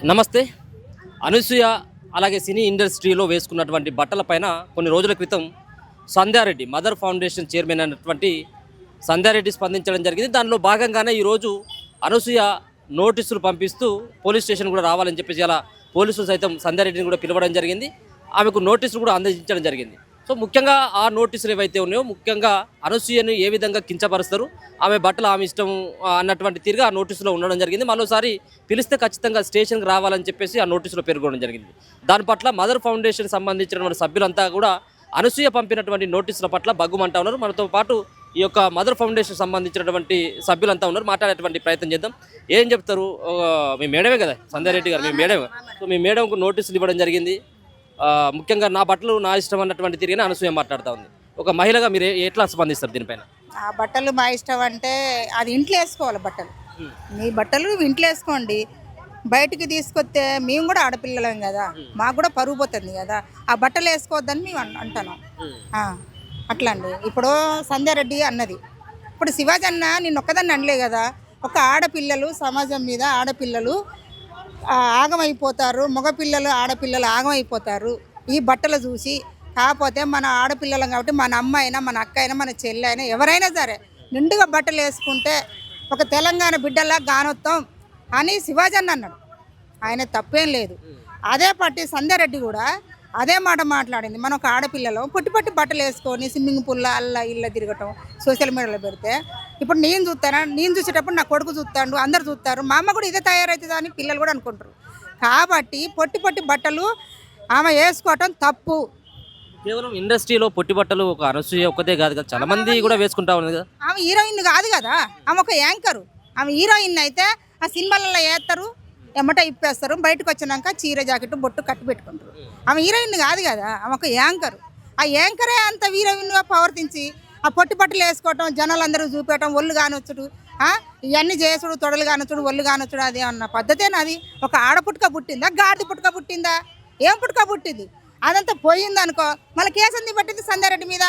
నమస్తే. అనసూయ అలాగే సినీ ఇండస్ట్రీలో వేసుకున్నటువంటి బట్టలపైన కొన్ని రోజుల క్రితం సంధ్యారెడ్డి మదర్ ఫౌండేషన్ చైర్మన్ అయినటువంటి సంధ్యారెడ్డి స్పందించడం జరిగింది. దానిలో భాగంగానే ఈరోజు అనసూయ నోటీసులు పంపిస్తూ పోలీస్ స్టేషన్ కూడా రావాలని చెప్పేసి అలా పోలీసులు సైతం సంధ్యారెడ్డిని కూడా పిలవడం జరిగింది. ఆమెకు నోటీసులు కూడా అందజేయడం జరిగింది. సో ముఖ్యంగా ఆ నోటీసులు ఏవైతే ఉన్నాయో ముఖ్యంగా అనసూయను ఏ విధంగా కించపరుస్తారు, ఆమె బట్టలు ఆమె ఇష్టం అన్నటువంటి తీరుగా ఆ నోటీసులో ఉండడం జరిగింది. మరోసారి పిలిస్తే ఖచ్చితంగా స్టేషన్కి రావాలని చెప్పేసి ఆ నోటీసులో పేర్కొనడం జరిగింది. దాని పట్ల మదర్ ఫౌండేషన్ సంబంధించినటువంటి సభ్యులంతా కూడా అనసూయ పంపినటువంటి నోటీసుల పట్ల బగ్గుమంటా ఉన్నారు. మనతో పాటు ఈ యొక్క మదర్ ఫౌండేషన్ సంబంధించినటువంటి సభ్యులంతా ఉన్నారు. మాట్లాడేటువంటి ప్రయత్నం చేద్దాం. ఏం చెప్తారు? మీ మేడమే కదా సంధ్యారెడ్డి గారు, మీ మేడమే. సో మీ మేడంకు నోటీసులు ఇవ్వడం జరిగింది. ముఖ్యంగా నా బట్టలు నా ఇష్టం అన్నటువంటి తిరిగిన అనసూయ మాట్లాడుతూ ఉంది. ఒక మహిళగా మీరు ఎట్లా స్పందిస్తారు దీనిపైన? ఆ బట్టలు మా ఇష్టం అంటే అది ఇంట్లో వేసుకోవాలి. బట్టలు మీ బట్టలు ఇంట్లో వేసుకోండి. బయటికి తీసుకొస్తే మేము కూడా ఆడపిల్లలం కదా, మాకు కూడా పరుగు పోతుంది కదా. ఆ బట్టలు వేసుకోవద్దని మేము అంటున్నాం. అట్లా అండి. ఇప్పుడు సంధ్యారెడ్డి అన్నది, ఇప్పుడు శివాజీ అన్న నేను ఒక్కదాన్ని అనలే కదా. ఒక ఆడపిల్లలు సమాజం మీద ఆడపిల్లలు ఆగమైపోతారు, మగపిల్లలు ఆడపిల్లలు ఆగమైపోతారు ఈ బట్టలు చూసి. కాకపోతే మన ఆడపిల్లలం కాబట్టి మన అమ్మ అయినా మన అక్క అయినా మన చెల్లి అయినా ఎవరైనా సరే నిండుగా బట్టలు వేసుకుంటే ఒక తెలంగాణ బిడ్డలా గానొత్తాం అని శివాజీ అన్న అన్నాడు. ఆయన తప్పేం లేదు. అదే పట్టి సంధ్యారెడ్డి కూడా అదే మాట మాట్లాడింది. మనం ఒక ఆడపిల్లలో పొట్టి బట్టలు వేసుకొని స్విమ్మింగ్ పూల్లో అల్లా ఇల్లా తిరగటం సోషల్ మీడియాలో పెడితే ఇప్పుడు నేను చూస్తాను, నేను చూసేటప్పుడు నా కొడుకు చూస్తాడు, అందరు చూస్తారు, మా అమ్మ కూడా ఇదే తయారవుతుందా అని పిల్లలు కూడా అనుకుంటారు. కాబట్టి పొట్టి బట్టలు ఆమె వేసుకోవటం తప్పు. కేవలం ఇండస్ట్రీలో పొట్టి బట్టలు ఒక అనసూయ ఒక్కతే కాదు కదా, చాలా మంది కూడా వేసుకుంటా ఉంది కదా. ఆమె హీరోయిన్ కాదు కదా, ఆమె ఒక యాంకరు. ఆమె హీరోయిన్ అయితే ఆ సినిమాలలో వేస్తారు, ఎమ్మట ఇప్పేస్తారు, బయటకు వచ్చినాక చీర జాకెట్ బొట్టు కట్టి పెట్టుకుంటారు. ఆమె హీరోయిన్ కాదు కదా, ఆమె ఒక యాంకరు. ఆ యాంకరే అంత హీరోయిన్గా ప్రవర్తించి ఆ పొట్టి బట్టలు వేసుకోవటం, జనాలందరూ చూపెట్టడం, ఒళ్ళు కానొచ్చుడు, ఇవన్నీ చేసుడు, తొడలు కానొచ్చుడు, ఒళ్ళు కానొచ్చుడు, అది అన్న పద్ధతేనా? అది ఒక ఆడపుట్టుక పుట్టిందా, గాడిద పుట్టుక పుట్టిందా, ఏం పుట్టుక పుట్టింది? అదంతా పోయింది అనుకో, మళ్ళీ కేసు ఎందుకు పట్టింది సంధ్యారెడ్డి మీద?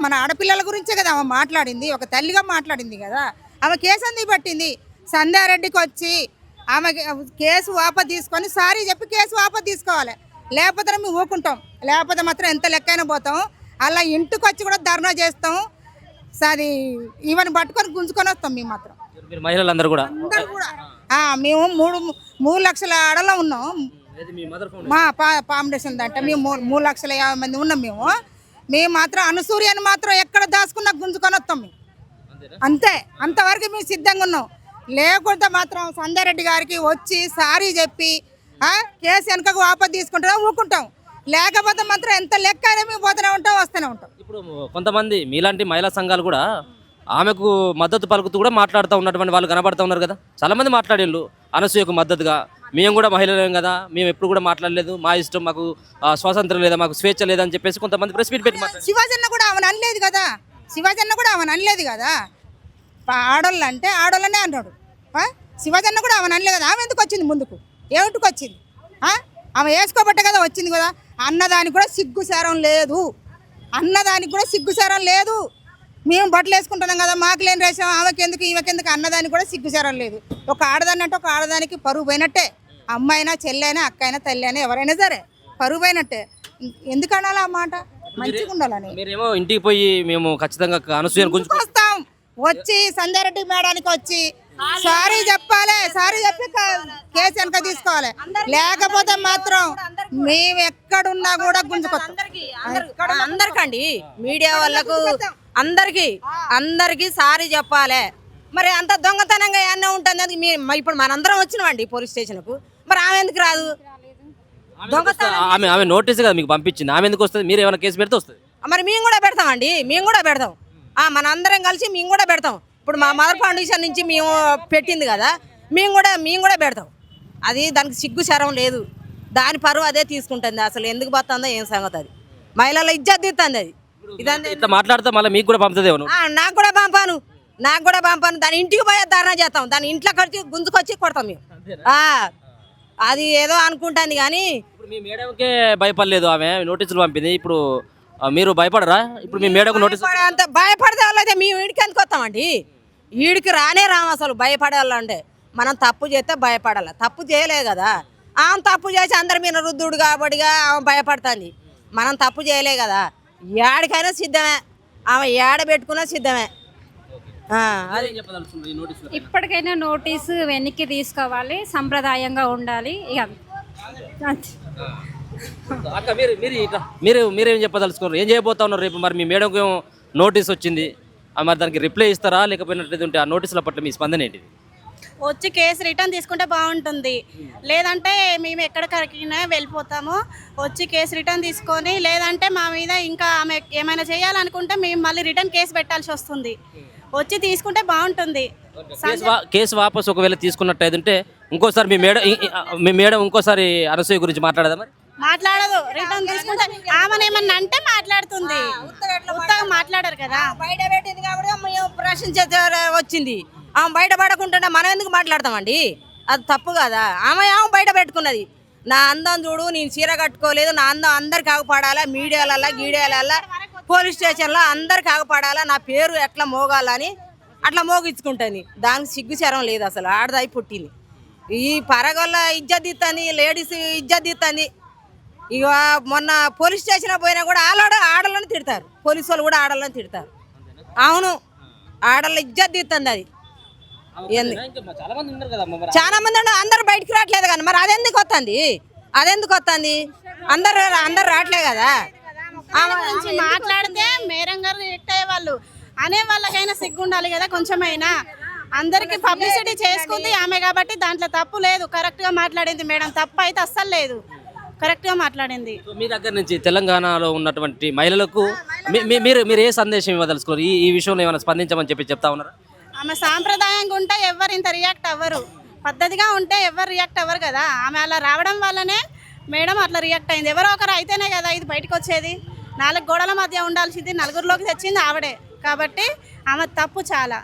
మన ఆడపిల్లల గురించే కదా ఆమె మాట్లాడింది, ఒక తల్లిగా మాట్లాడింది కదా. ఆమె కేసు ఎందుకు పట్టింది? సంధ్యారెడ్డికి వచ్చి ఆమె కేసు వాపసు తీసుకొని సారీ చెప్పి కేసు వాపసు తీసుకోవాలి. లేకపోతే మేము ఊకుంటాం, లేకపోతే మాత్రం ఎంత లెక్కైనా పోతాం. అలా ఇంటికి వచ్చి కూడా ధర్నా చేస్తాం. అది ఈవెన్ పట్టుకొని గుంజుకొని వస్తాం. మేము మాత్రం మహిళలందరూ కూడా మేము 3 లక్షల ఆడలో ఉన్నాం. మా ఫౌండేషన్ అంటే మేము 3,50,000 మంది ఉన్నాం. మేము మాత్రం అనసూయని మాత్రం ఎక్కడ దాచుకున్నా గుంజుకొని వస్తాం. మేము అంతే, అంతవరకు మేము సిద్ధంగా ఉన్నాం. లేకుంటే మాత్రం సంధ్యారెడ్డి గారికి వచ్చి సారీ చెప్పి కేసు వెనకకు వాపసు తీసుకుంటా ఊకుంటాం. లేకపోతే మాత్రం ఎంత లెక్క అయినా మేము పోతూనే ఉంటాం, వస్తూనే ఉంటాం. ఇప్పుడు కొంతమంది మీలాంటి మహిళా సంఘాలు కూడా ఆమెకు మద్దతు పలుకుతూ కూడా మాట్లాడుతూ ఉన్నటువంటి వాళ్ళు కనబడుతూ ఉన్నారు కదా. చాలామంది మాట్లాడేళ్ళు అనసూయకు మద్దతుగా, మేము కూడా మహిళలేం కదా, మేము ఎప్పుడు కూడా మాట్లాడలేదు, మా ఇష్టం, మాకు స్వాతంత్రం లేదా, మాకు స్వేచ్ఛ లేదని చెప్పేసి కొంతమంది ప్రెస్ మీట్ పెట్టి శివాజన్న కూడా ఆమెను అనలేదు కదా. శివాజన్న కూడా ఆమెను అనలేదు కదా. ఆడోళ్ళు అంటే ఆడోళ్ళనే అన్నాడు. శివాజన్న కూడా ఆమెను అనలేదు కదా. ఆమె ఎందుకు వచ్చింది ముందుకు? ఏమిటికి వచ్చింది? ఆమె వేసుకోబట్టే కదా వచ్చింది కదా. అన్నదానికి కూడా సిగ్గుసారం లేదు, అన్నదానికి కూడా సిగ్గుసారం లేదు. మేము బట్టలు వేసుకుంటున్నాం కదా, మాకు లేని రేషం ఆమెకెందుకు ఈమెకెందుకు అన్నదానికి కూడా సిగ్గుసారం లేదు. ఒక ఆడదాన్ని అంటే ఒక ఆడదానికి పరుగు పోయినట్టే. అమ్మాయినా చెల్లైనా అక్క అయినా తల్లి అయినా ఎవరైనా సరే పరుగు పోయినట్టే. ఎందుకు అనాలి ఆ మాట? మంచిగా ఉండాలని. మీరేమో ఇంటికి పోయి మేము ఖచ్చితంగా అనసూయను వస్తాం, వచ్చి సంధ్యారెడ్డి మేడానికి వచ్చి సారీ చెప్పాలి, సారీ చెప్పి కేసు వెనక తీసుకోవాలి. లేకపోతే మాత్రం మేము ఎక్కడున్నా కూడా గుంజుకొస్తాం. అందరికండి, మీడియా వాళ్ళకు అందరికి సారీ చెప్పాలి. మరి అంత దొంగతనంగా ఏమన్నా ఉంటుంది? ఇప్పుడు మనందరం వచ్చినామండి పోలీస్ స్టేషన్కు, మరి ఆమె ఎందుకు రాదు? ఆమె నోటీస్ కదా మీకు పంపించింది, ఆమె ఎందుకు వస్తుంది? మీరు ఏమైనా కేసు పెడితే వస్తుంది. మరి మేము కూడా పెడతామండి, మేము కూడా పెడతాం. మనందరం కలిసి మేము కూడా పెడతాం. ఇప్పుడు మా మదర్ ఫౌండేషన్ నుంచి మేము పెట్టింది కదా, మేము కూడా పెడతాం. అది దానికి సిగ్గు శరం లేదు. దాని పరువు అదే తీసుకుంటుంది. అసలు ఎందుకు పోతుందో ఏం సంగతి? అది మహిళల ఇజ్జత్ తీస్తుంది. అది ఇట్లా మాట్లాడితే మళ్ళీ మీకు కూడా పంపుతుంది. నాకు కూడా పంపాను. దాని ఇంటికి పోయే ధారణ చేస్తాం. దాని ఇంట్లో ఖర్చు గుంజుకొచ్చి కొడతాం మేము. అది ఏదో అనుకుంటుంది కానీ మీ మేడంకే భయపడలేదు, ఆమె నోటీసులు పంపింది. ఇప్పుడు మీరు భయపడరా? ఇప్పుడు మీ మేడకు నోటీస్ అంత భయపడితే వాళ్ళైతే మేము ఈడికి ఎందుకు వస్తామండి? ఈడికి రాము అసలు భయపడే వాళ్ళంటే. మనం తప్పు చేస్తే భయపడాలి. తప్పు చేయలేదు కదా, ఆమె తప్పు చేసి అందరి మీద రుద్దుడు కాబట్టిగా ఆమె భయపడుతుంది. మనం తప్పు చేయలే కదా, ఏడికైనా సిద్ధమే, ఆమె ఏడ పెట్టుకున్నా సిద్ధమే. అదేం చెప్పదలుచుకున్నారు ఈ నోటీసులో? ఇప్పటికైనా నోటీసు వెనక్కి తీసుకోవాలి, సంప్రదాయంగా ఉండాలి. ఇక అంతే. అక్క మీరేం చెప్పదలుచుకున్నారు? ఏం చేయబోతా ఉన్నారు రేపు? మరి మీ మేడంకి ఏమో నోటీస్ వచ్చింది, మరి దానికి రిప్లై ఇస్తారా లేకపోయినట్టు ఆ నోటీసుల పట్ల మీ స్పందన ఏంటిది? వచ్చి కేసు రిటర్న్ తీసుకుంటే బాగుంటుంది. లేదంటే మేము ఎక్కడికైనా వెళ్ళిపోతాము. వచ్చి కేసు రిటర్న్ తీసుకొని, లేదంటే మా మీద ఇంకా ఆమె ఏమైనా చేయాలనుకుంటే మేము మళ్ళీ రిటర్న్ కేసు పెట్టాల్సి వస్తుంది. వచ్చి తీసుకుంటే బాగుంటుంది. కేసు వాపసు ఒకవేళ తీసుకున్నట్టు అయితే ఇంకోసారి మీ మేడం ఇంకోసారి అనసూయ గురించి మాట్లాడదా? మరి మాట్లాడదు. రిటర్న్ తీసుకుంటే ఆమెను ఏమన్నా అంటే మాట్లాడుతుంది. ఉత్తగా మాట్లాడారు కదా. బయట పెట్టింది కాబట్టి మేము ప్రశ్నించే వచ్చింది. ఆమె బయట పడకుంటుంటే మనం ఎందుకు మాట్లాడతామండి? అది తప్పు కదా. ఆమె బయట పెట్టుకున్నది. నా అందం చూడు, నేను చీర కట్టుకోలేదు, నా అందం అందరికి ఆగపడాలా, మీడియాలల్లా గీడియాలల్లా పోలీస్ స్టేషన్లో అందరికి ఆగపడాలా, నా పేరు ఎట్లా మోగాలని అట్లా మోగించుకుంటుంది. దానికి సిగ్గుచరం లేదు అసలు. ఆడదాయి పుట్టింది. ఈ పరగొల్ల ఇజ్జత్ ఇస్తుంది, లేడీస్ ఇజ్జత్ ఇస్తుంది. ఇక మొన్న పోలీస్ స్టేషన్ పోయినా కూడా ఆడలను తిడతారు, పోలీసు వాళ్ళు కూడా ఆడలను తిడతారు. అవును, ఆడల ఇజ్జత్ ఇస్తుంది. అది చాలా మంది అందరు బయటికి రావట్లేదు కానీ మరి అదెందుకు వస్తుంది? అందరు రావట్లే కదా. ఆమె గురించి మాట్లాడితే మేడం గారు రియాక్ట్ అయ్యే వాళ్ళు, అనే వాళ్ళకైనా సిగ్గుండాలి కదా కొంచెమైనా. అందరికి పబ్లిసిటీ చేసుకుంది ఆమె కాబట్టి దాంట్లో తప్పు లేదు. కరెక్ట్గా మాట్లాడింది మేడం, తప్పు అయితే అస్సలు లేదు, కరెక్ట్గా మాట్లాడింది. మీ దగ్గర నుంచి తెలంగాణలో ఉన్నటువంటి మహిళలకు మీరు ఏ సందేశం ఇవ్వదలుచుకోరు? ఈ విషయంలో ఏమైనా స్పందించమని చెప్తా ఉన్నారా? ఆమె సాంప్రదాయంగా ఉంటే ఎవరు ఇంత రియాక్ట్ అవ్వరు, పద్ధతిగా ఉంటే ఎవరు రియాక్ట్ అవ్వరు కదా. ఆమె అలా రావడం వల్లనే మేడం అట్లా రియాక్ట్ అయింది. ఎవరో ఒకరు అయితేనే కదా ఇది బయటకు వచ్చేది. 4 గోడల మధ్య ఉండాల్సింది నలుగురిలోకి తెచ్చింది ఆవిడే కాబట్టి ఆమె తప్పు చాలా.